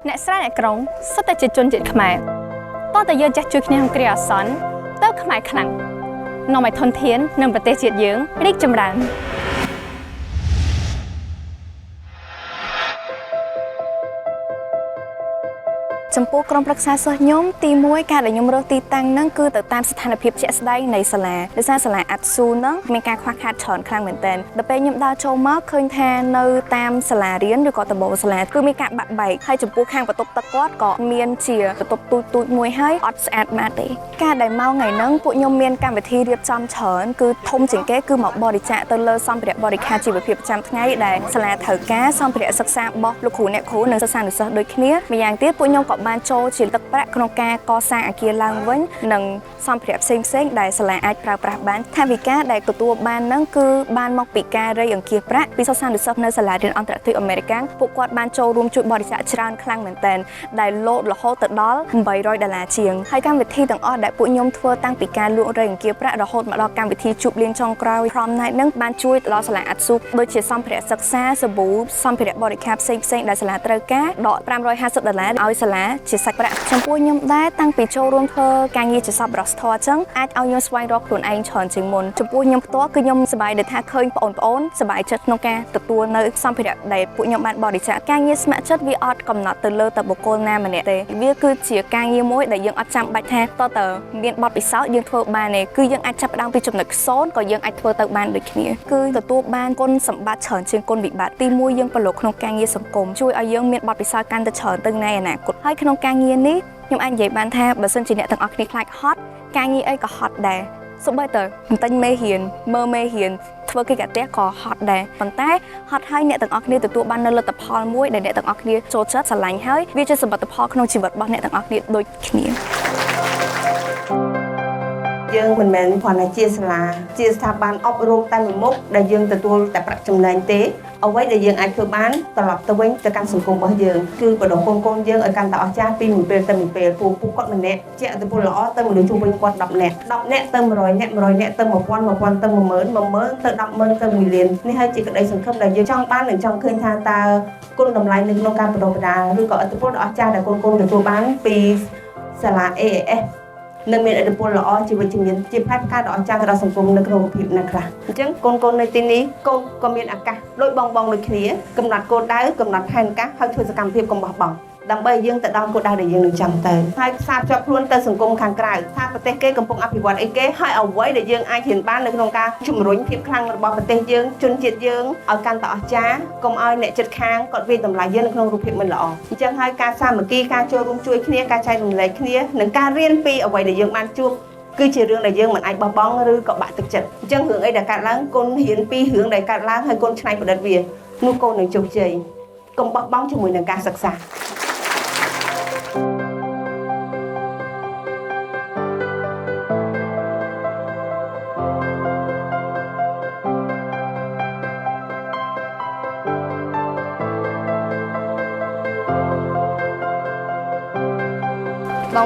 អ្នកស្រែអ្នកក្រុងសុទ្ធតែជាជនជាតិខ្មែរតើតើយើងចេះជួយគ្នាក្នុងគ្រាអាសន្នតើខ្មែរខ្លាំងនាំឲ្យធនធាននិងប្រទេសជាតិយើងរីកចម្រើនចំពោះក្រុមប្រឹក្សាសិស្សខ្ញុំទី1ការដែលខ្ញុំរើសទីតាំងហ្នឹងគឺទៅតាមស្ថានភាពជាក់ស្ដែងនៃសាលាដោយសារសាលាអាត់ស៊ូហ្នឹងមានការខ្វះខាតច្រើនខ្លាំងមែនទែនដល់ពេលខ្ញុំដើរចូលមកឃើញថានៅតាមសាលារៀនឬក៏ដំបូលសាលាគឺមានការបាក់បែកហើយចំពោះខាងបន្ទប់ទឹកគាត់ក៏មានជាបន្ទប់ទូចមួយហើយអត់ស្អាតបាតទេការដែលមកថ្ងៃហ្នឹងពួកខ្ញុំមានកម្មវិធីរៀបចំច្រើនគឺធំជាងគេគឺមកបរិច្ចាគទៅលើសម្ភារៈបរិក្ខារជីវភាពប្រចាំថ្ងៃដែលសាលាត្រូវការសម្ភារៈសិក្សារបស់លោកគ្រូអ្នកគ្រូនិងសិស្សានុសិស្សដូចគ្នាម្យ៉ាងទៀតពួកខ្ញុំក៏បានចូលជាទឹកប្រាក់ក្នុងការកសាងអគារឡើងវិញនិងសម្ភារៈផ្សេងៗដែលសាលាអាចប្រើប្រាស់បានថាវិការដែលទទួលបានហ្នឹងគឺបានមកពីការរៃអង្គាសប្រាក់ពីសិស្សានុសិស្សនៅសាលារៀនអន្តរជាតិអាមេរិកពួកគាត់បានចូលរួមជួយបរិច្ចាគច្រើនខ្លាំងមែនទែនដែលលោតរហូតទៅដល់$800ជាងហើយកម្មវិធីទាំងអស់ដែលពួកខ្ញុំធ្វើតាំងពីការលក់រៃអង្គាសប្រាក់រហូតមកដល់កម្មវិធីជួបលៀងចុងក្រោយ Prom Night ហ្នឹងបានជួយទៅដល់សាលាអាត់ស៊ូដូចជាសម្ភារៈសិក្សាសាប៊ូសម្ភារៈបរិក្ខារផ្សេងៗដែលសាលាត្រូវការដក$550ឲ្យសាលាជាសាច់ប្រាក់ចំពោះខ្ញុំដែរតាំងពីចូលរួមធ្វើការងារជាសប្បុរសធម៌អញ្ចឹងអាចឲ្យខ្ញុំស្វែងរកខ្លួនឯងច្រើនជាងមុនចំពោះខ្ញុំផ្ទាល់គឺខ្ញុំសប្បាយដែលថាឃើញបងប្អូនសប្បាយចិត្តក្នុងការទទួលនៅសម្ភារៈដែលពួកខ្ញុំបានបរិច្ចាគការងារស្ម័គ្រចិត្តវាអត់កំណត់ទៅលើតែបុគ្គលណាម្នាក់ទេវាគឺជាការងារមួយដែលយើងអត់ចាំបាច់ថាតើមានបទពិសោធន៍យើងធ្វើបានទេគឺយើងអាចចាប់ផ្ដើមពីចំណុច0ក៏យើងអាចធ្វើទៅបានដូចគ្នាគឺទទួលបានគុណសម្បត្តិច្រើនជាងគុណវិបត្តិទី1យើងប្រឡូកក្នុងការងារសង្គមជួយឲ្យយើងមានបទពិសោធន៍កាន់តែច្រើនទៅในអនាគតហើយក្នុងការងារនេះខ្ញុំអាចនិយាយបានថាបើសិនជាអ្នកទាំងអស់គ្នាខ្លាចហត់ការងារអីក៏ហត់ដែរសូម្បីតែបន្ទិញមេរៀនមើលមេរៀនធ្វើកិច្ចការផ្ទះក៏ហត់ដែរប៉ុន្តែហត់ហើយអ្នកទាំងអស់គ្នាទទួលបាននូវលទ្ធផលមួយដែលអ្នកទាំងអស់គ្នាចូលចិត្តស្រឡាញ់ហើយវាជាសមិទ្ធផលក្នុងជីវិតរបស់អ្នកទាំងអស់គ្នាដូចគ្នាយើងមិនមែនគ្រាន់តែជាសាលាជាស្ថាប័នអប់រំតែមួយមុខដែលយើងទទួលតែប្រាក់ចំណេញទេអ្វីដែលយើងអាចធ្វើបានត្រឡប់ទៅវិញទៅកាន់សង្គមរបស់យើងគឺបដិកូនយើងឲ្យកាន់តែអស្ចារ្យពីមួយពេលទៅមួយពេលពួកគាត់ម្នាក់ជាអតិពលល្អទៅមនុស្សជុំវិញគាត់10នាក់10នាក់ទៅ100នាក់100នាក់ទៅ1000 1000ទៅ10000 10000ទៅ100000ទៅ1លាននេះហើយជាក្តីសង្ឃឹមដែលយើងចង់បាននិងចង់ឃើញថាតើគុណតម្លៃនៅក្នុងការបណ្ដុះបណ្ដាលឬក៏អតិពលដ៏អស្ចារ្យដែលកូនទទួលបានពីសាលា AASនៅមានឥទ្ធិពលល្អជាវិជ្ជមានជាផ្នែកការដ៏អស្ចារ្យទៅដល់សង្គមនៅក្នុងរូបភាពណាខ្លះអញ្ចឹងកូននៅទីនេះកូនក៏មានឱកាសដូចបងដូចគ្នាកំណត់គោលដៅកំណត់ផែនការហើយធ្វើសកម្មភាពកុំបោះបង់ដើម្បីយើងទៅដល់គោលដៅដែលយើងនឹងចង់ទៅហើយផ្សារភ្ជាប់ខ្លួនទៅសង្គមខាងក្រៅថាប្រទេសគេកំពុងអភិវឌ្ឍអីគេហើយអ្វីដែលយើងអាចរៀនបាននៅក្នុងការជំរុញភាពខ្លាំងរបស់ប្រទេសយើងជនជាតិយើងឲ្យកាន់តែអស្ចារ្យកុំឲ្យអ្នកជិតខាងគាត់វាយតម្លៃយើងនៅក្នុងរូបភាពមិនល្អអញ្ចឹងហើយការសាមគ្គីការចូលរួមជួយគ្នាការចែករំលែកគ្នានិងការរៀនពីអ្វីដែលយើងបានជួបគឺជារឿងដែលយើងមិនអាចបោះបង់ឬក៏បាក់ទឹកចិត្តអញ្ចឹងរឿងអីដែលកើតឡើងកូនរៀនពីរឿងដែលកើតឡើងហើយកូនច្នៃប្រឌិតវានោះកូននឹងជោគជ័យកុំបោះបង់ជាមួយនឹងការសិក្សា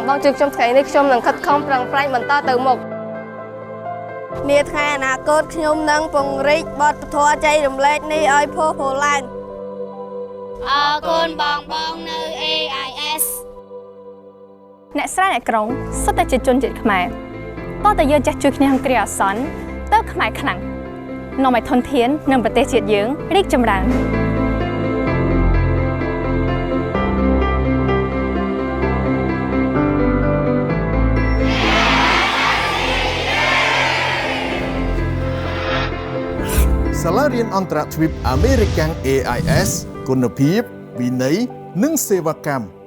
បងជួយខ្ញុំថ្ងៃនេះខ្ញុំនឹងខិតខំប្រឹងប្រែងបន្តទៅមុខនាថ្ងៃអនាគតខ្ញុំនឹងពង្រីកបទធម៌ចែករំលែកនេះឲ្យផុសផុលឡើងអរគុណបងនៅ AIS អ្នកស្រែអ្នកក្រុងសុទ្ធតែជាជនជាតិខ្មែរតើតើយើងចេះជួយគ្នាក្នុងគ្រាអាសន្នតើខ្មែរខ្លាំងនាំឲ្យធនធាននិងប្រទេសជាតិយើងរីកចម្រើនសាលារៀនអន្តរជាតិអាមេរិក AIS គុណភាពវិន័យនិងសេវាកម្ម